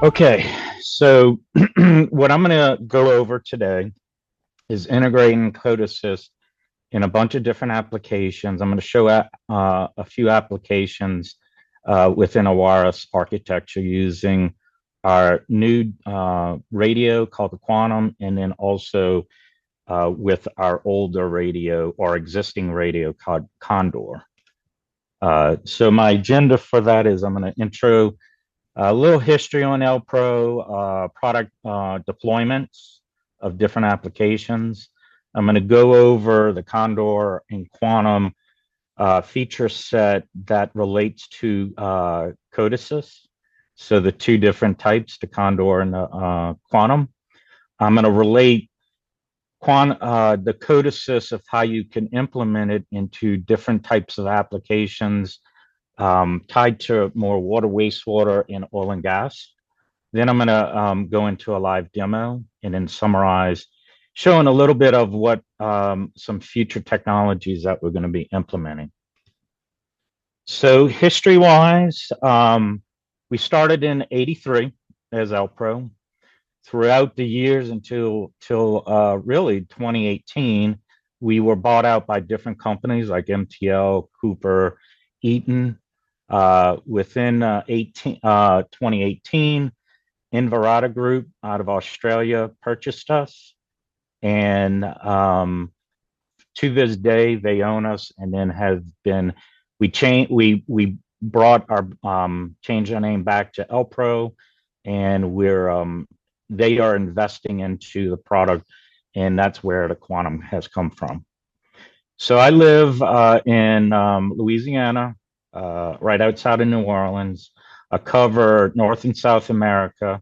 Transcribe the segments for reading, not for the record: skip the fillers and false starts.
Okay, so what I'm going to go over today is integrating CODESYS in a bunch of different applications. I'm going to show a few applications within a wireless architecture using our new radio called the Quantum, and then also with our older radio or existing radio called Condor. So my agenda for that is I'm going to intro a little history on ELPRO, product deployments of different applications. I'm going to go over the Condor and Quantum feature set that relates to CODESYS. So the two different types, the Condor and the Quantum. I'm going to relate the CODESYS of how you can implement it into different types of applications tied to more water, wastewater, and oil and gas. Then I'm going to go into a live demo and then summarize, showing a little bit of what some future technologies that we're going to be implementing. So history-wise, we started in '83 as ELPRO. Throughout the years until really 2018, we were bought out by different companies like MTL, Cooper, Eaton. Within 2018, Inverata Group out of Australia purchased us, and to this day they own us. And then have been we brought our changed our name back to ELPRO, and they are investing into the product, and that's where the Quantum has come from. So I live in Louisiana, right outside of New Orleans. I cover North and South America.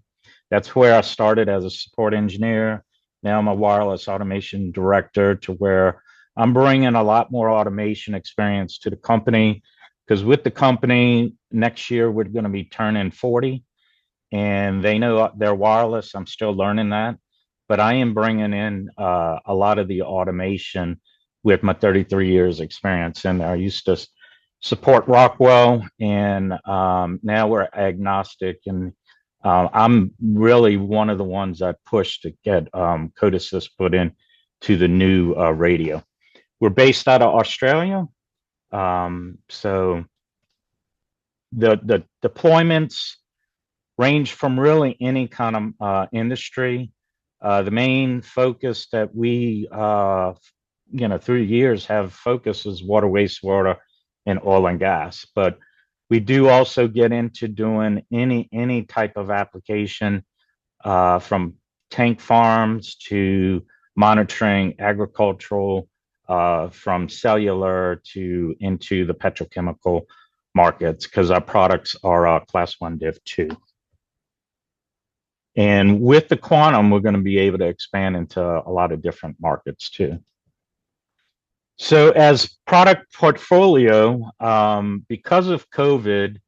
That's where I started as a support engineer. Now I'm a wireless automation director, to where I'm bringing a lot more automation experience to the company, because with the company next year, we're going to be turning 40, and they know they're wireless. I'm still learning that, but I am bringing in a lot of the automation with my 33 years experience. And I used to support Rockwell, and now we're agnostic. And I'm really one of the ones that pushed to get CODESYS put in to the new radio. We're based out of Australia. So the deployments range from really any kind of industry. The main focus that we, through the years have focused is water, wastewater, and oil and gas. But we do also get into doing any type of application, from tank farms to monitoring agricultural, from cellular to into the petrochemical markets, because our products are class 1 div 2. And with the Quantum, we're going to be able to expand into a lot of different markets too. So as product portfolio, because of COVID,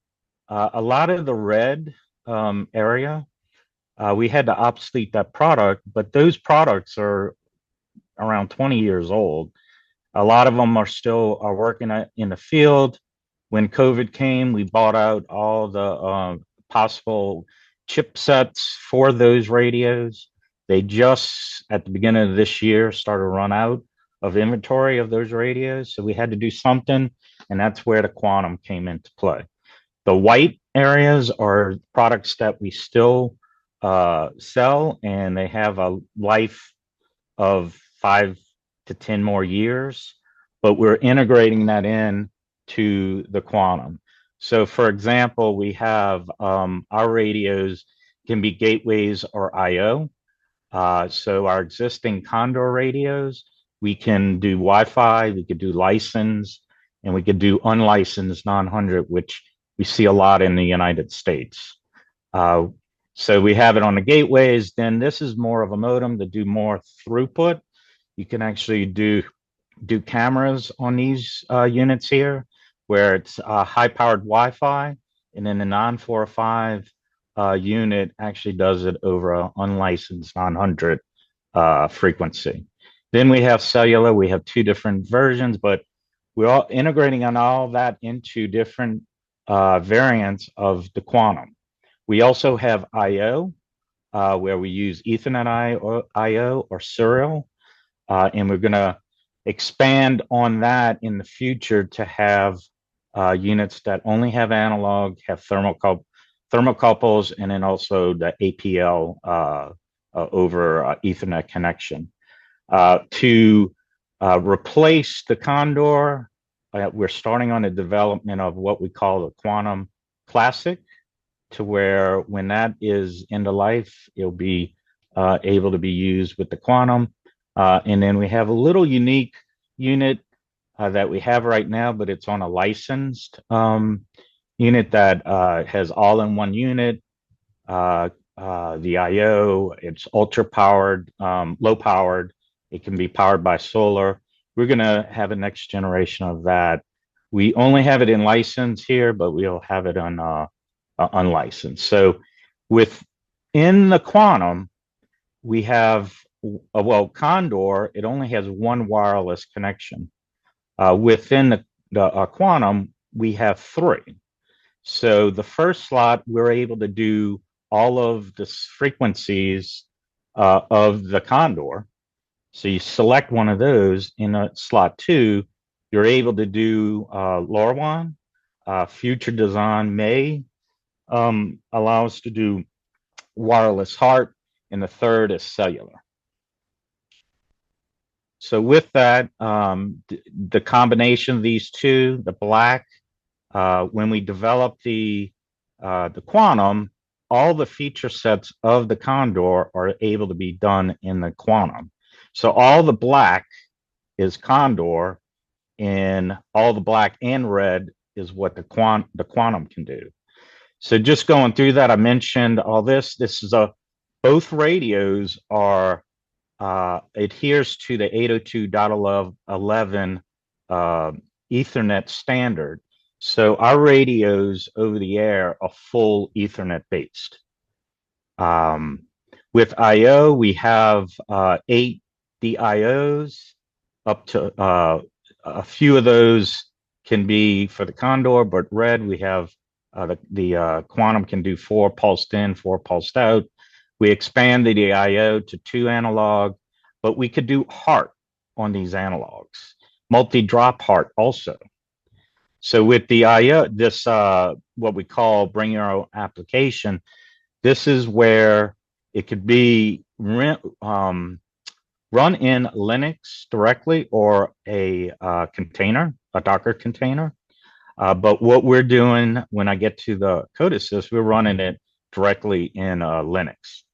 a lot of the red area, we had to obsolete that product, but those products are around 20 years old. A lot of them are still working in the field. When COVID came, we bought out all the possible chipsets for those radios. They just, at the beginning of this year, started to run out of inventory of those radios. So we had to do something, and that's where the Quantum came into play. The white areas are products that we still sell, and they have a life of 5 to 10 more years, but we're integrating that in to the Quantum. So for example, we have our radios can be gateways or IO. So our existing Condor radios, we can do Wi-Fi, we could do license, and we could do unlicensed non-100, which we see a lot in the United States. So we have it on the gateways. Then this is more of a modem to do more throughput. You can actually do cameras on these units here, where it's high-powered Wi-Fi, and then the non-405 unit actually does it over an unlicensed non-100 frequency. Then we have cellular. We have two different versions, but we're all integrating on all that into different variants of the Quantum. We also have I/O, where we use Ethernet I/O or serial, and we're going to expand on that in the future to have units that only have analog, have thermocouples, and then also the APL over Ethernet connection. To replace the Condor, we're starting on the development of what we call the Quantum Classic, to where when that is end of life, it'll be able to be used with the Quantum. And then we have a little unique unit that we have right now, but it's on a licensed unit that has all-in-one unit. The I/O, it's ultra powered, low powered. It can be powered by solar. We're going to have a next generation of that. We only have it in license here, but we'll have it on unlicensed. So within the Quantum, we have, well, Condor, it only has one wireless connection. Within the Quantum, we have three. So the first slot, we're able to do all of the frequencies of the Condor. So you select one of those in slot 2, you're able to do LoRaWAN. Future design may allow us to do wireless HART, and the third is cellular. So with that, the combination of these two, the black, when we develop the Quantum, all the feature sets of the Condor are able to be done in the Quantum. So all the black is Condor, and all the black and red is what the Quantum can do. So just going through that, I mentioned all this. This is both radios are adheres to the 802.11 Ethernet standard. So our radios over the air are full Ethernet based. With I/O, we have 8 DIOs, up to a few of those can be for the Condor, but red, we have the Quantum can do 4 pulsed in, 4 pulsed out. We expanded the I/O to 2 analog, but we could do HART on these analogs, multi-drop HART also. So with the I/O, this what we call bring your own application, this is where it could be run in Linux directly or a container, a Docker container. But what we're doing when I get to the CODESYS, we're running it directly in Linux.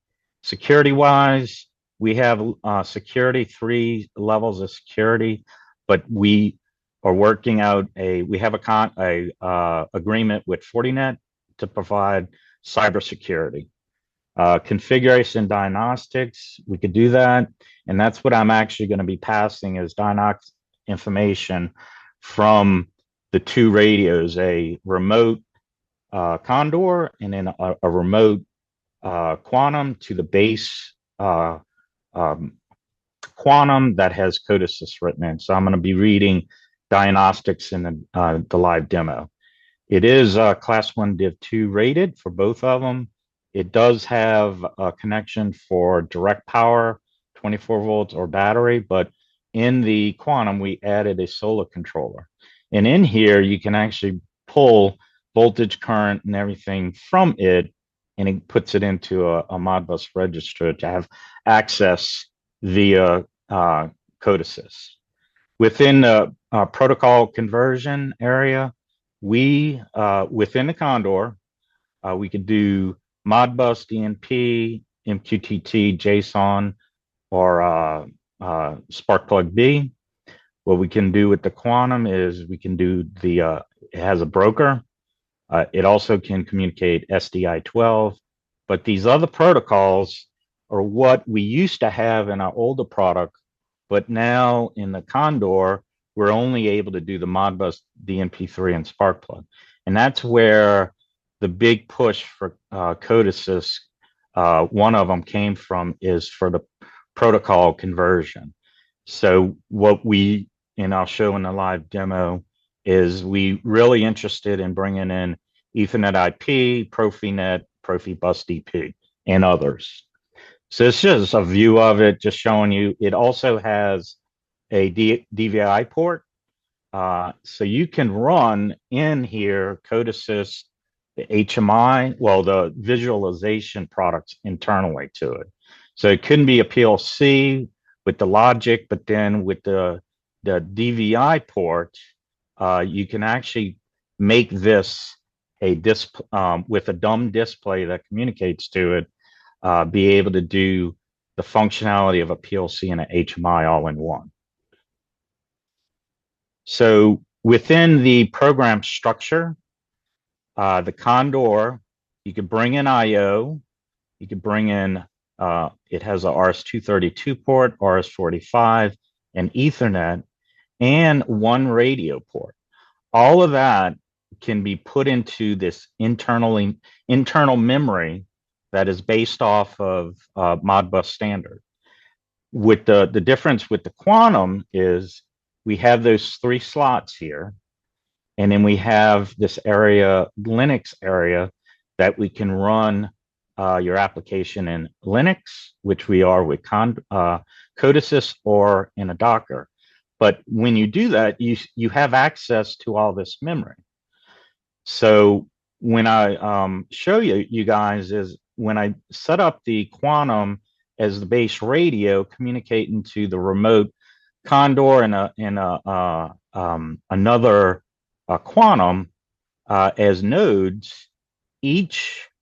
Security-wise, we have security, 3 levels of security, but we are working out we have a agreement with Fortinet to provide cybersecurity. Configuration diagnostics, we could do that, and that's what I'm actually going to be passing is diagnostic information from the 2 radios, a remote Condor and then a remote Quantum to the base Quantum that has CODESYS written in. So I'm going to be reading diagnostics in the live demo. It is class 1 div 2 rated for both of them. It does have a connection for direct power, 24 volts or battery, but in the Quantum, we added a solar controller. And in here, you can actually pull voltage, current, and everything from it, and it puts it into a Modbus register to have access via CODESYS. Within the protocol conversion area, we, within the Condor, we could do Modbus, DNP, MQTT, JSON, or Sparkplug B. What we can do with the Quantum is we can do it has a broker. It also can communicate SDI12, but these other protocols are what we used to have in our older product, but now in the Condor, we're only able to do the Modbus, DNP3, and Sparkplug. And that's where the big push for CODESYS, one of them came from, is for the protocol conversion. So what we, and I'll show in the live demo, is we really interested in bringing in Ethernet IP, Profinet, Profibus DP, and others. So it's just a view of it, just showing you. It also has a DVI port. So you can run in here CODESYS, the HMI, well, the visualization products internally to it. So it couldn't be a PLC with the logic, but then with the DVI port, you can actually make this a with a dumb display that communicates to it, be able to do the functionality of a PLC and an HMI all in one. So within the program structure, the Condor, you could bring in IO, you could bring in, it has a RS-232 port, RS-45, and Ethernet, and one radio port. All of that can be put into this internal memory that is based off of Modbus standard. With the difference with the Quantum is we have those 3 slots here, and then we have this area, Linux area, that we can run your application in Linux, which we are with CODESYS or in a Docker. But when you do that, you have access to all this memory. So when I show you guys is when I set up the Quantum as the base radio communicating to the remote Condor and another Quantum as nodes,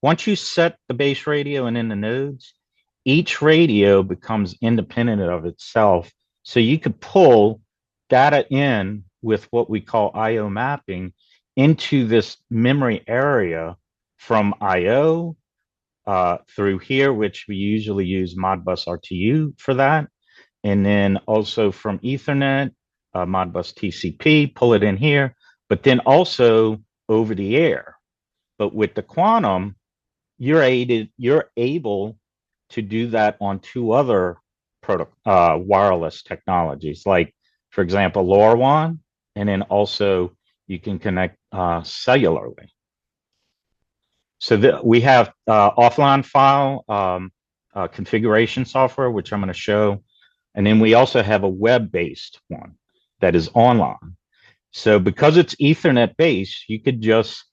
once you set the base radio and in the nodes, each radio becomes independent of itself. So you could pull data in with what we call IO mapping into this memory area from IO through here, which we usually use Modbus RTU for that. And then also from Ethernet, Modbus TCP, pull it in here, but then also over the air. But with the Quantum, you're able to do that on 2 other wireless technologies, like, for example, LoRaWAN, and then also you can connect cellularly. So we have offline file configuration software, which I'm going to show. And then we also have a web-based one that is online. So because it's Ethernet based, you could just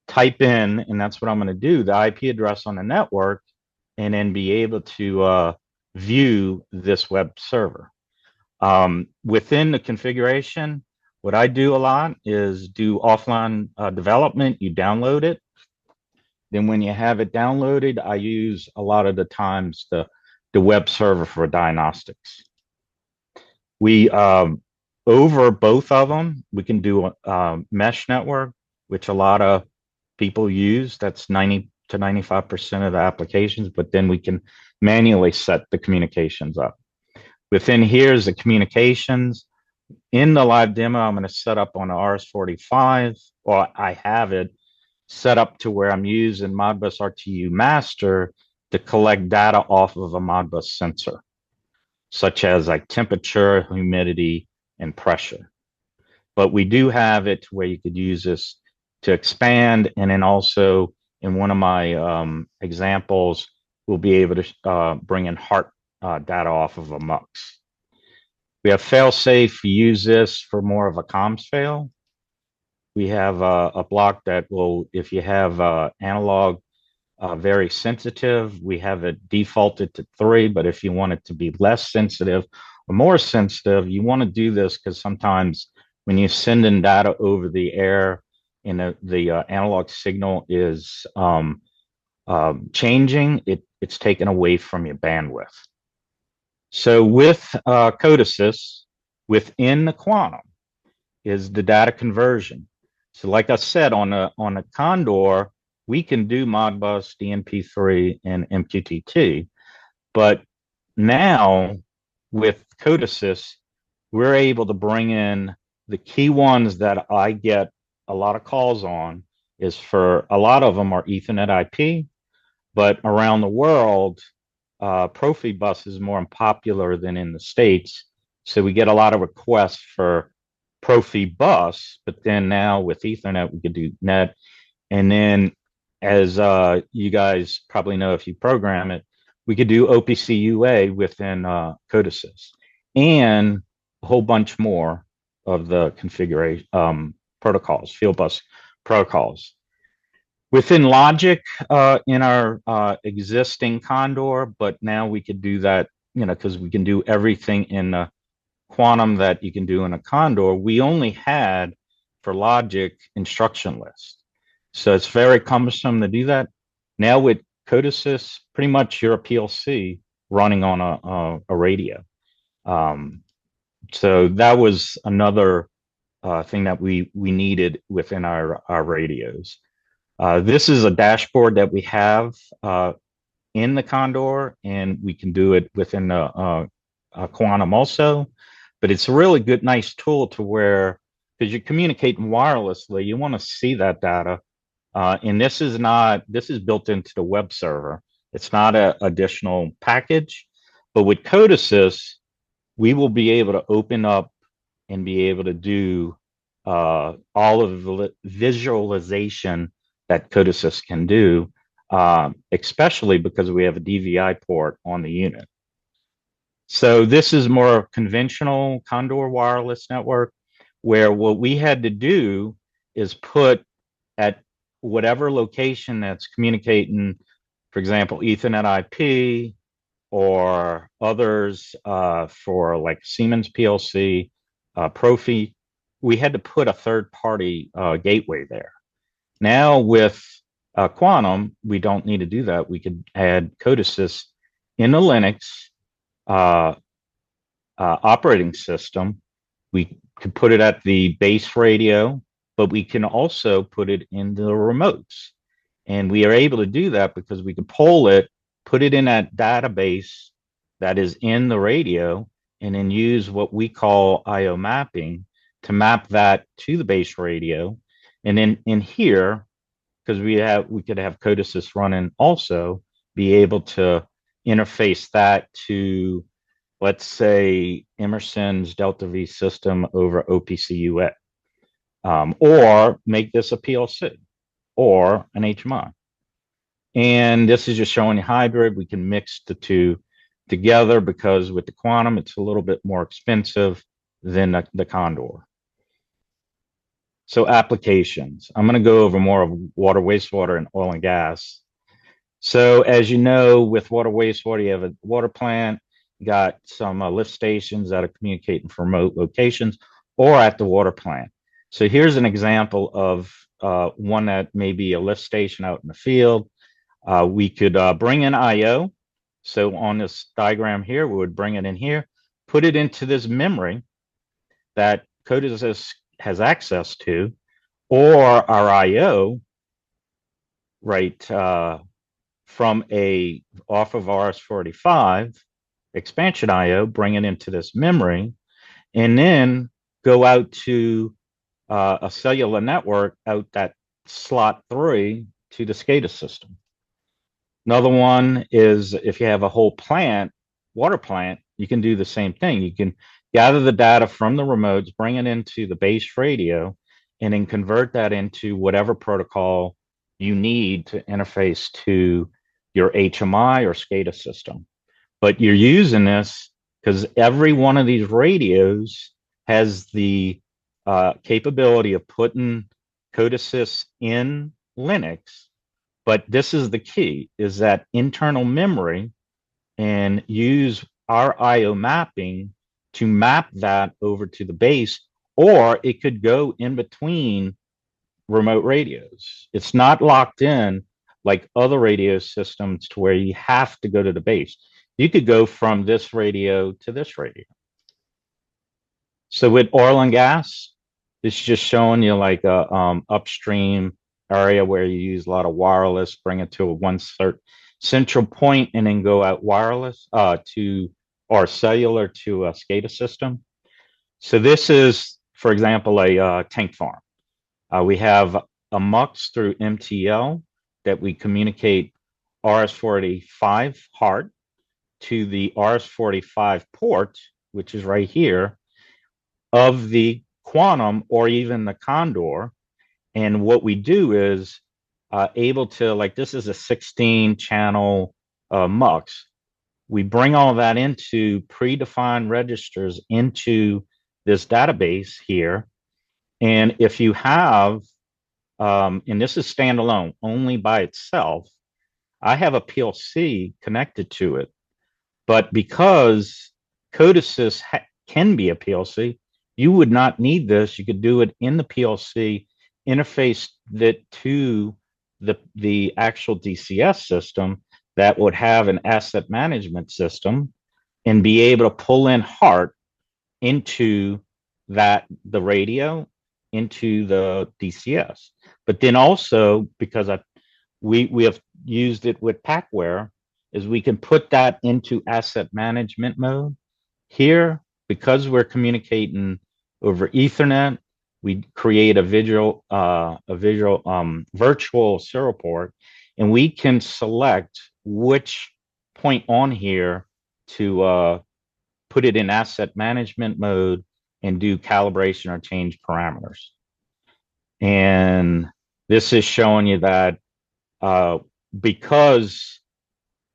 type in, and that's what I'm going to do, the IP address on the network, and then be able to view this web server. Within the configuration, what I do a lot is do offline development. You download it. Then when you have it downloaded, I use a lot of the times the web server for diagnostics. We, over both of them, we can do a mesh network, which a lot of people use. That's 90 to 95% of the applications, but then we can manually set the communications up. Within here is the communications. In the live demo, I'm going to set up on a RS-45, or I have it set up to where I'm using Modbus RTU master to collect data off of a Modbus sensor, such as like temperature, humidity, and pressure. But we do have it where you could use this to expand, and then also in one of my examples, we'll be able to bring in heart data off of a MUX. We have fail-safe. We use this for more of a comms fail. We have a block that will, if you have analog very sensitive, we have it defaulted to 3, but if you want it to be less sensitive or more sensitive, you want to do this because sometimes when you send in data over the air and the analog signal is changing, it's taken away from your bandwidth. So with CODESYS, within the Quantum is the data conversion. So like I said, on a Condor, we can do Modbus, DNP3, and MQTT. But now with CODESYS, we're able to bring in the key ones that I get a lot of calls on. Is for a lot of them are Ethernet IP, but around the world, Profibus is more popular than in the States. So we get a lot of requests for Profibus, but then now with Ethernet, we could do net. And then as you guys probably know if you program it, we could do OPC UA within CODESYS and a whole bunch more of the configuration protocols, field bus protocols. Within Logic in our existing Condor, but now we could do that, because we can do everything in the Quantum that you can do in a Condor. We only had for Logic instruction list. So it's very cumbersome to do that. Now with CODESYS, pretty much you're a PLC running on a radio. So that was another thing that we needed within our radios. This is a dashboard that we have in the Condor, and we can do it within a Quantum also. But it's a really good, nice tool to where, because you're communicating wirelessly, you want to see that data. And this is built into the web server. It's not an additional package. But with CODESYS, we will be able to open up and be able to do all of the visualization that CODESYS can do, especially because we have a DVI port on the unit. So this is more conventional Condor wireless network, where what we had to do is put at whatever location that's communicating, for example, Ethernet IP or others for like Siemens PLC, Profi, we had to put a third-party gateway there. Now with Quantum, we don't need to do that. We could add CODESYS in the Linux operating system. We could put it at the base radio, but we can also put it in the remotes. And we are able to do that because we can pull it, put it in that database that is in the radio, and then use what we call IO mapping to map that to the base radio. And then in here, because we could have CODESYS running also, be able to interface that to, let's say, Emerson's Delta V system over OPC UA, or make this a PLC or an HMI. And this is just showing you hybrid. We can mix the two together because with the Quantum, it's a little bit more expensive than the Condor. So applications. I'm going to go over more of water, wastewater, and oil and gas. So as you know, with water, wastewater, you have a water plant, you got some lift stations that are communicating from remote locations or at the water plant. So here's an example of one that may be a lift station out in the field. We could bring in IO. So on this diagram here, we would bring it in here, put it into this memory that CODESYS has access to, or our IO, right, from off of RS-485 expansion IO, bring it into this memory, and then go out to a cellular network out that slot 3 to the SCADA system. Another one is if you have a whole plant, water plant, you can do the same thing. You can gather the data from the remotes, bring it into the base radio, and then convert that into whatever protocol you need to interface to your HMI or SCADA system. But you're using this because every one of these radios has the capability of putting CODESYS in Linux. But this is the key, is that internal memory, and use our IO mapping to map that over to the base, or it could go in between remote radios. It's not locked in like other radio systems to where you have to go to the base. You could go from this radio to this radio. So with oil and gas, it's just showing you like a upstream area where you use a lot of wireless, bring it to one central point, and then go out wireless or cellular to a SCADA system. So this is, for example, a tank farm. We have a MUX through MTL that we communicate RS-485 heart to the RS-485 port, which is right here, of the Quantum or even the Condor. And what we do is able to, like, this is a 16 channel MUX. We bring all that into predefined registers into this database here. And if you have, and this is standalone only by itself, I have a PLC connected to it. But because CODESYS can be a PLC, you would not need this. You could do it in the PLC, interface that to the actual DCS system that would have an asset management system and be able to pull in HART into the radio into the DCS. But then also, because we have used it with Packware, is we can put that into asset management mode. Here, because we're communicating over Ethernet, we create a virtual serial port, and we can select which point on here to put it in asset management mode and do calibration or change parameters. And this is showing you that because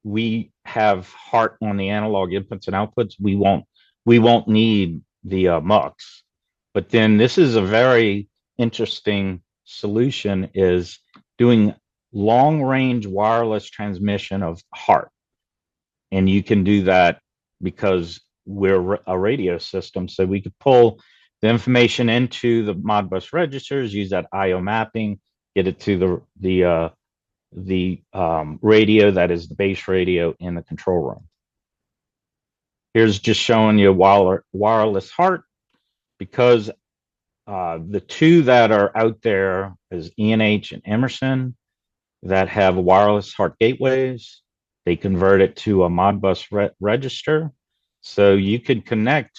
we have HART on the analog inputs and outputs, we won't need the MUX. But then this is a very interesting solution, is doing long range wireless transmission of HART. And you can do that because we're a radio system. So we could pull the information into the Modbus registers, use that IO mapping, get it to the radio that is the base radio in the control room. Here's just showing you wireless HART, because the two that are out there is ENH and Emerson that have wireless HART gateways. They convert it to a Modbus register. So you could connect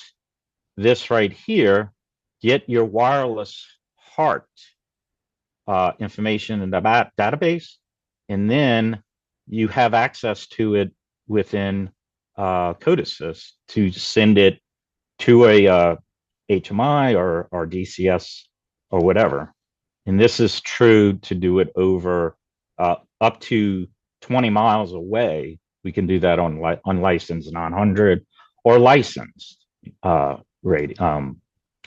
this right here, get your wireless HART information in the database, and then you have access to it within CODESYS to send it to a HMI or DCS or whatever. And this is true to do it over up to 20 miles away. We can do that on unlicensed 900 or licensed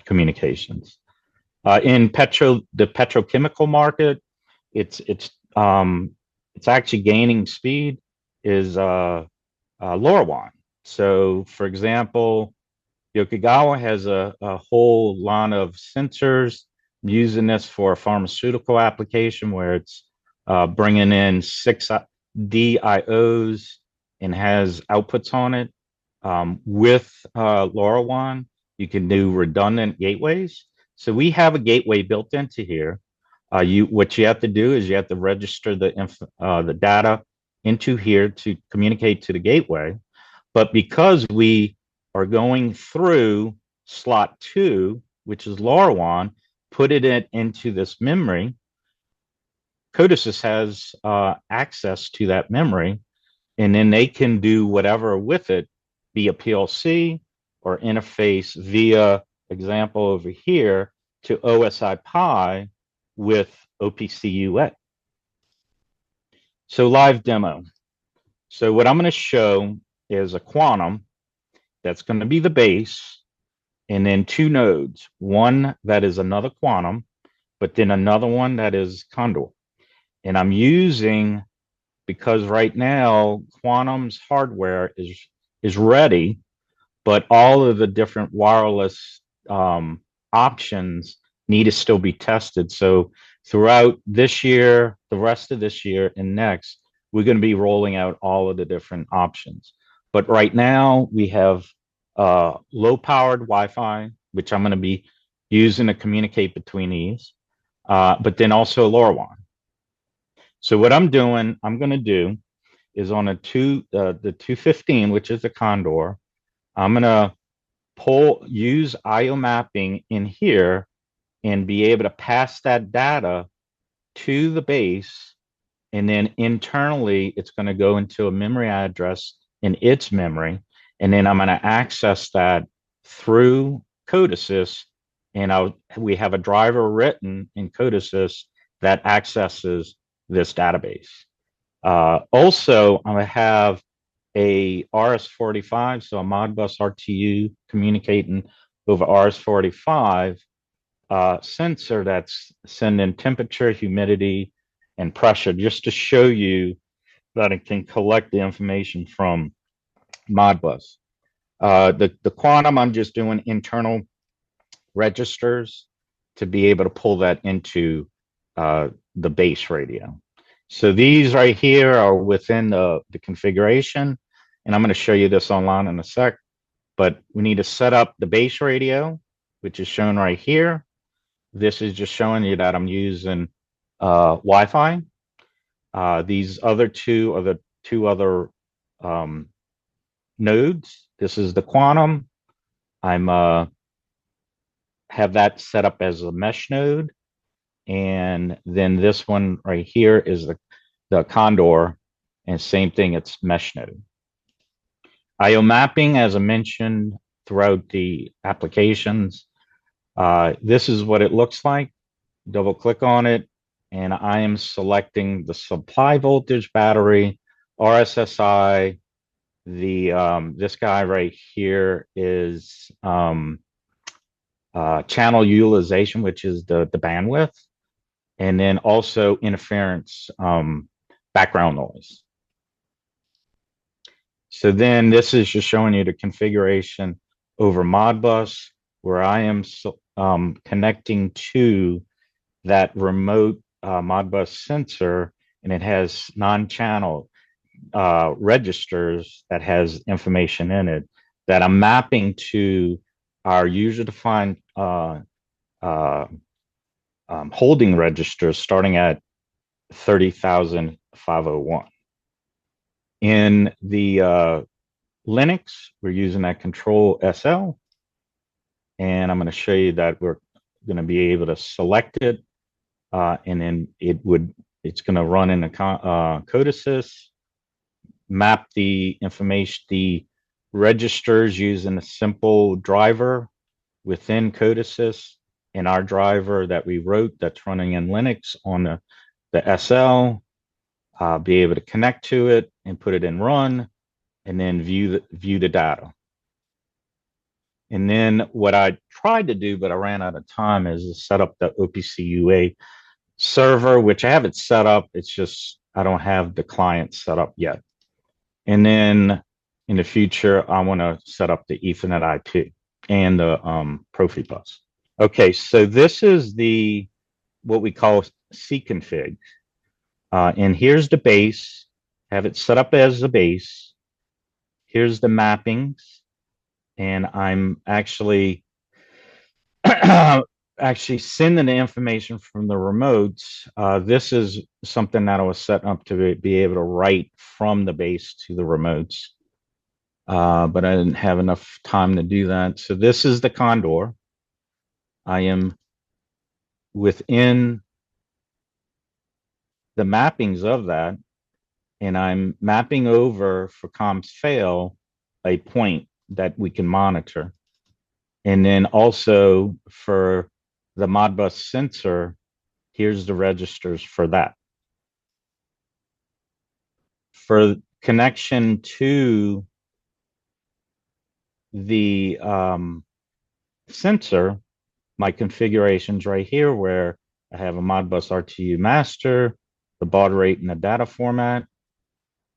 communications. In the petrochemical market, it's actually gaining speed, is LoRaWAN. So, for example, Yokogawa has a whole line of sensors. I'm using this for a pharmaceutical application where it's bringing in 6 DIOs and has outputs on it. With LoRaWAN, you can do redundant gateways. So we have a gateway built into here. What you have to do is you have to register the data into here to communicate to the gateway. But because we are going through slot 2, which is LoRaWAN, put it into this memory, CODESYS has access to that memory, and then they can do whatever with it, be a PLC or interface via example over here to OSI Pi with OPC UA. So live demo. So what I'm going to show is a quantum that's going to be the base, and then 2 nodes, one that is another quantum, but then another one that is Condor. And I'm using, because right now Quantum's hardware is ready, but all of the different wireless options need to still be tested. So throughout this year, the rest of this year and next, we're going to be rolling out all of the different options. But right now we have low powered Wi-Fi, which I'm going to be using to communicate between these, but then also LoRaWAN. So what I'm going to do is on the 215, which is the Condor, I'm going to use IO mapping in here and be able to pass that data to the base. And then internally, it's going to go into a memory address in its memory. And then I'm going to access that through CODESYS. And we have a driver written in CODESYS that accesses this database. Also, I have a RS-45, so a Modbus RTU communicating over RS-45 sensor that's sending temperature, humidity, and pressure, just to show you that it can collect the information from Modbus. The quantum, I'm just doing internal registers to be able to pull that into the base radio. So these right here are within the configuration, and I'm going to show you this online in a sec, but we need to set up the base radio, which is shown right here. This is just showing you that I'm using Wi-Fi. These other two are the two other nodes. This is the quantum. I'm have that set up as a mesh node. And then this one right here is the Condor, and same thing, it's mesh node. IO mapping, as I mentioned throughout the applications, this is what it looks like. Double click on it, and I am selecting the supply voltage battery, RSSI. This guy right here is channel utilization, which is the bandwidth, and then also interference, background noise. So then this is just showing you the configuration over Modbus, where I am connecting to that remote Modbus sensor, and it has non-channel registers that has information in it that I'm mapping to our user-defined holding registers starting at 30,501. In the Linux, we're using that Control SL, and I'm going to show you that we're going to be able to select it, and then it's going to run in the CODESYS, map the information, the registers using a simple driver within CODESYS, and our driver that we wrote that's running in Linux on the SL, be able to connect to it and put it in run, and then view the data. And then what I tried to do, but I ran out of time, is to set up the OPC UA server, which I have it set up. It's just I don't have the client set up yet. And then in the future, I want to set up the Ethernet IP and the Profibus. Okay, so this is what we call C-config. And here's the base. Have it set up as the base. Here's the mappings. And I'm actually sending the information from the remotes. This is something that I was setting up to be able to write from the base to the remotes. But I didn't have enough time to do that. So this is the Condor. I am within the mappings of that, and I'm mapping over for comms fail a point that we can monitor. And then also for the Modbus sensor, here's the registers for that. For connection to the sensor, my configuration's right here, where I have a Modbus RTU master, the baud rate and the data format,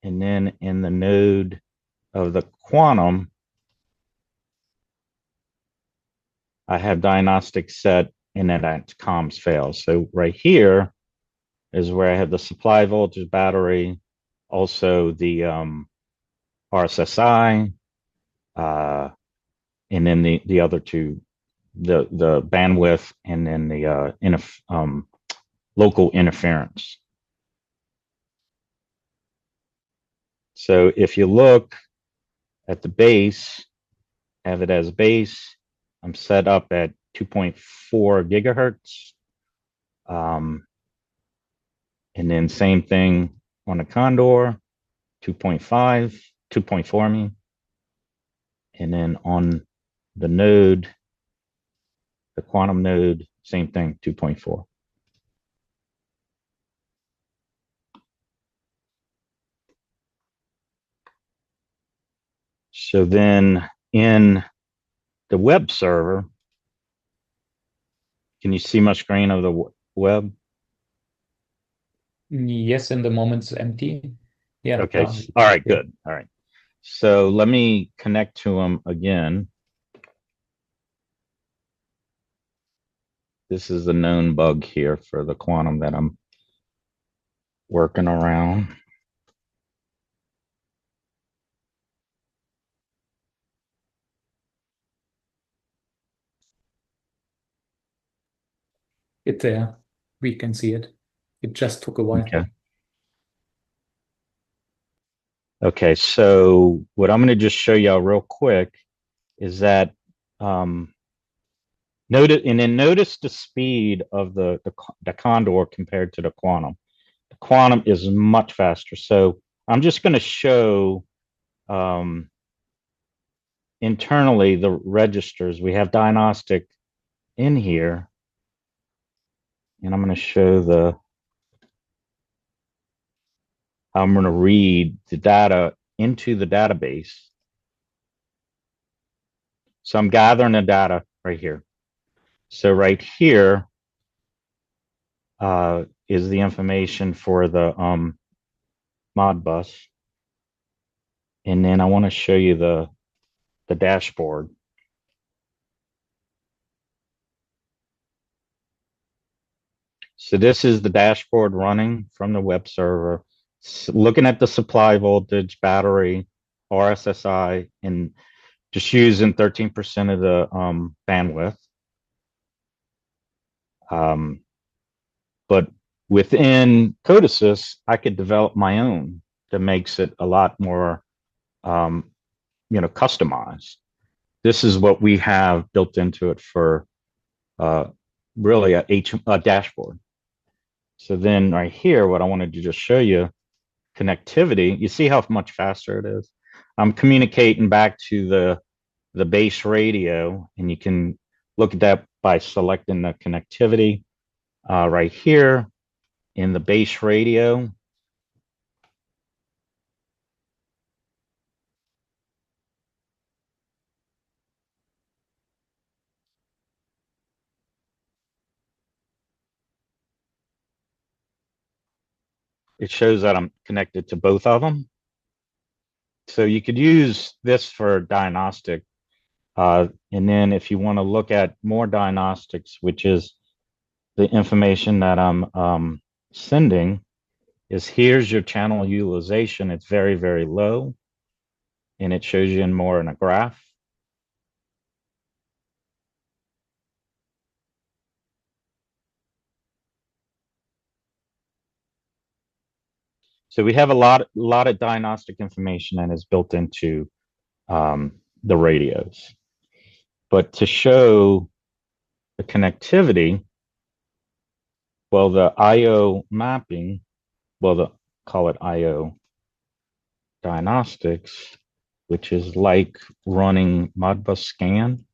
and then in the node of the quantum, I have diagnostic set, and then that's comms fail. So right here is where I have the supply voltage battery, also the RSSI, and then the other two, the bandwidth, and then the local interference. So if you look at the base, have it as base, I'm set up at 2.4 gigahertz. And then same thing on the Condor, 2.5, 2.4, I mean. And then on the node, the quantum node, same thing, 2.4. So then in the web server, can you see my screen of the web? Yes, in the moment it's empty. Yeah, Okay. now All right, yeah. good. All right. So let me connect to them again. This is a known bug here for the quantum that I'm working around. It's there. We can see it. It just took a while. Okay. Okay. So what I'm going to just show y'all real quick is that um, notice the speed of the condor compared to the quantum. The quantum is much faster. So I'm just going to show um, internally the registers. We have diagnostic in here, and I'm going to show how I'm going to read the data into the database. So I'm gathering the data right here. So right here is the information for the Modbus. And then I want to show you the dashboard. So this is the dashboard running from the web server, looking at the supply voltage, battery, RSSI, and just using 13% of the bandwidth. Um, but within CODESYS, I could develop my own that makes it a lot more, um, customized. This is what we have built into it for uh, really a dashboard. So then right here, what I wanted to just show you, connectivity, you see how much faster it is? I'm communicating back to the base radio, and you can look at that by selecting the connectivity right here in the base radio. It shows that I'm connected to both of them. So you could use this for diagnostic. And then if you want to look at more diagnostics, which is the information that I'm sending, is here's your channel utilization. It's very, very low, and it shows you in more in a graph. So we have a lot of diagnostic information that is built into the radios. But to show the connectivity, well, the IO mapping, call it IO diagnostics, which is like running Modbus scan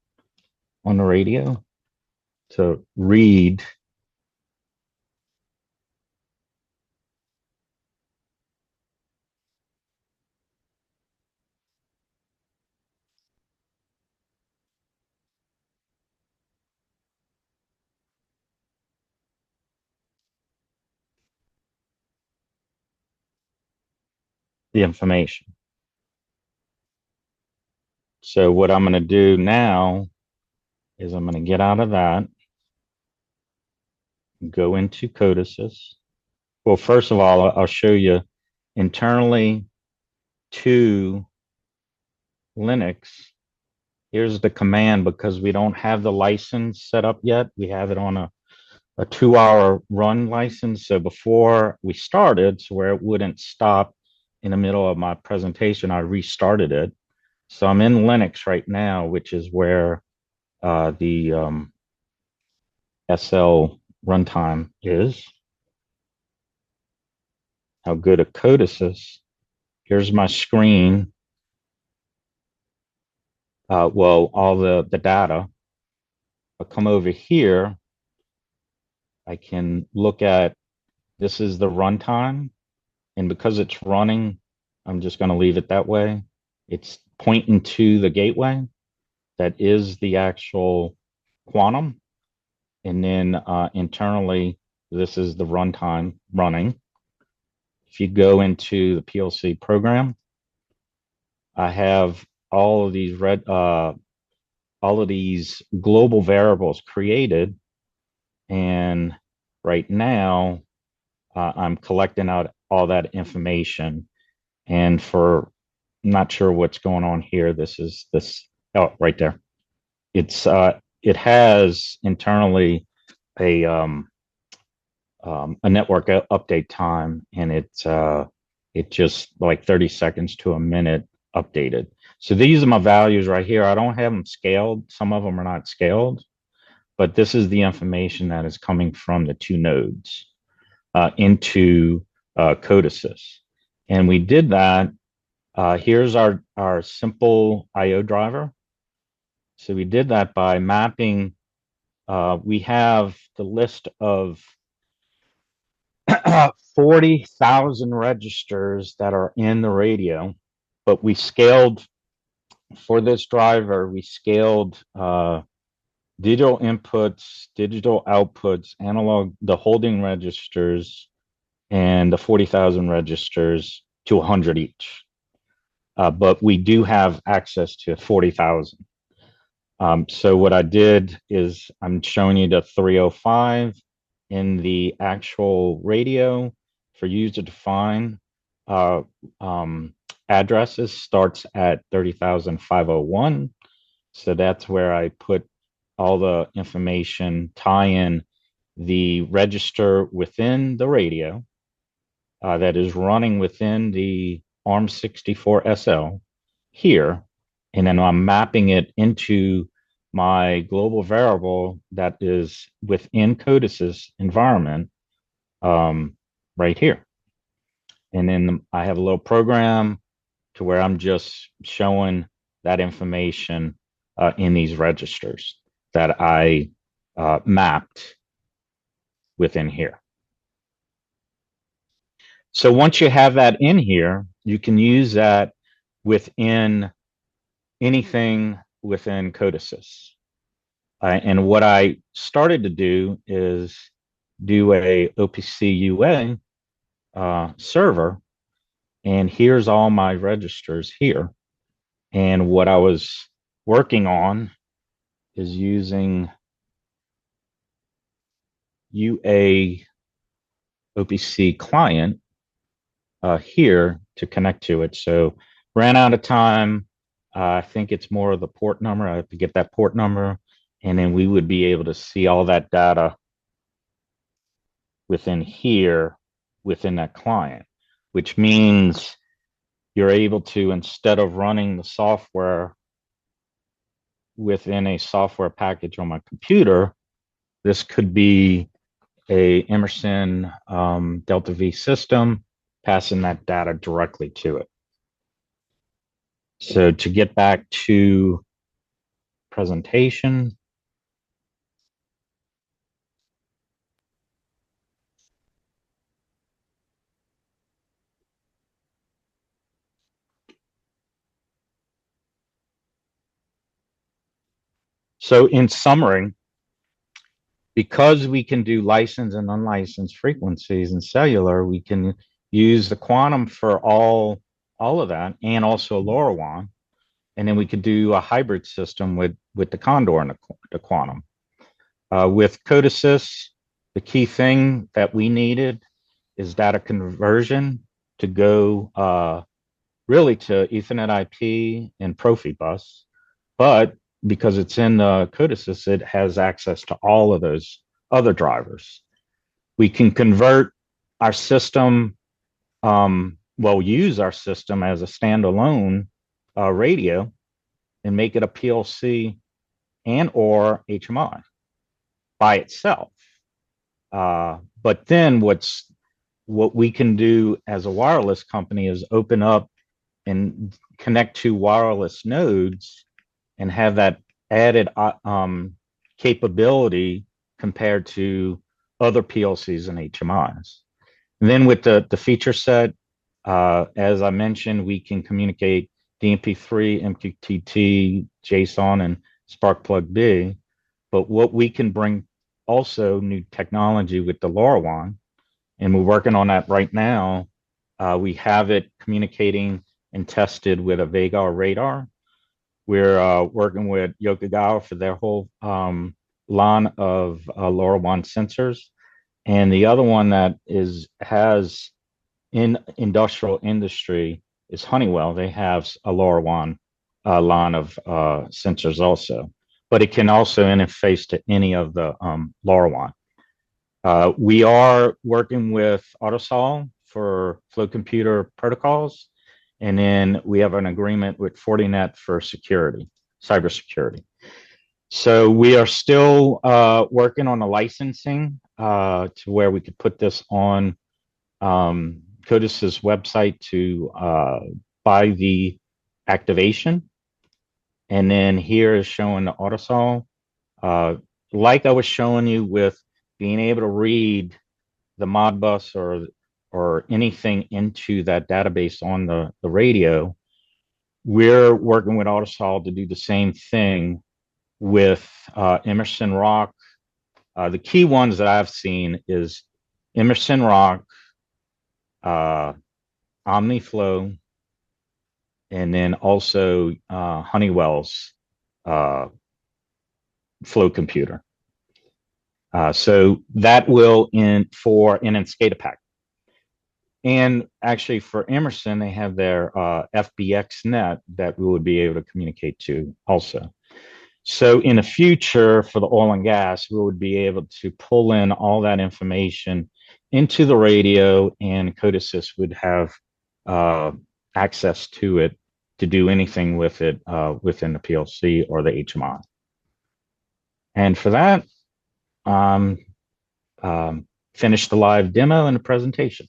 on the radio to read the information. So what I'm going to do now is I'm going to get out of that, go into CODESYS. Well, first of all, I'll show you internally to Linux. Here's the command because we don't have the license set up yet. We have it on a 2-hour run license. So before we started, so where it wouldn't stop in the middle of my presentation, I restarted it. So I'm in Linux right now, which is where the SL runtime is. How good a CODESYS. Here's my screen. Well, all the data. I'll come over here. I can look at, this is the runtime. And because it's running, I'm just going to leave it that way. It's pointing to the gateway that is the actual quantum. And then internally, this is the runtime running. If you go into the PLC program, I have all of these global variables created, and right now I'm collecting out all that information. And for I'm not sure what's going on here. This is this oh right there. It has internally a network update time, and it just like 30 seconds to a minute updated. So these are my values right here. I don't have them scaled. Some of them are not scaled, but this is the information that is coming from the two nodes into CODESYS. And we did that. Here's our simple IO driver. So we did that by mapping. We have the list of 40,000 registers that are in the radio, but we scaled for this driver, we scaled digital inputs, digital outputs, analog, the holding registers, and the 40,000 registers to 100 each. But we do have access to 40,000. So what I did is I'm showing you the 305 in the actual radio for user defined addresses starts at 30,501. So that's where I put all the information, tie in the register within the radio that is running within the ARM64 SL here. And then I'm mapping it into my global variable that is within CODESYS environment right here. And then I have a little program to where I'm just showing that information in these registers that I mapped within here. So once you have that in here, you can use that within anything within CODESYS. And what I started to do is do a OPC UA server, and here's all my registers here. And what I was working on is using UA OPC client here to connect to it. So ran out of time. I think it's more of the port number. I have to get that port number, and then we would be able to see all that data within here, within that client, which means you're able to, instead of running the software within a software package on my computer, this could be a Emerson Delta V system passing that data directly to it. So to get back to presentation. So in summary, because we can do licensed and unlicensed frequencies in cellular, we can use the quantum for all of that, and also LoRaWAN. And then we could do a hybrid system with the Condor and the quantum. With CODESYS, the key thing that we needed is data conversion to go really to Ethernet IP and Profibus. But because it's in the CODESYS, it has access to all of those other drivers. We can convert our system, use our system as a standalone radio and make it a PLC and or HMI by itself. But then what we can do as a wireless company is open up and connect to wireless nodes and have that added capability compared to other PLCs and HMIs. And then with the feature set, as I mentioned, we can communicate DMP3, MQTT, JSON, and Sparkplug-B. But what we can bring also new technology with the LoRaWAN, and we're working on that right now. We have it communicating and tested with a Vagar radar. We're working with Yokogawa for their whole line of LoRaWAN sensors. And the other one that has in industrial industry is Honeywell. They have a LoRaWAN line of sensors also, but it can also interface to any of the LoRaWAN. We are working with Autosol for flow computer protocols, and then we have an agreement with Fortinet for security, cybersecurity. So we are still working on the licensing to where we could put this on CODESYS website to buy the activation. And then here is showing the Autosol. Like I was showing you with being able to read the Modbus or anything into that database on the radio, we're working with Autosol to do the same thing with Emerson Rock. The key ones that I've seen is Emerson Rock, OmniFlow, and then also Honeywell's flow computer. So that will in SCADA pack. And actually for Emerson, they have their FBX net that we would be able to communicate to also. So in the future for the oil and gas, we would be able to pull in all that information into the radio, and CODESYS would have access to it to do anything with it within the PLC or the HMI. And for that, finish the live demo and the presentation.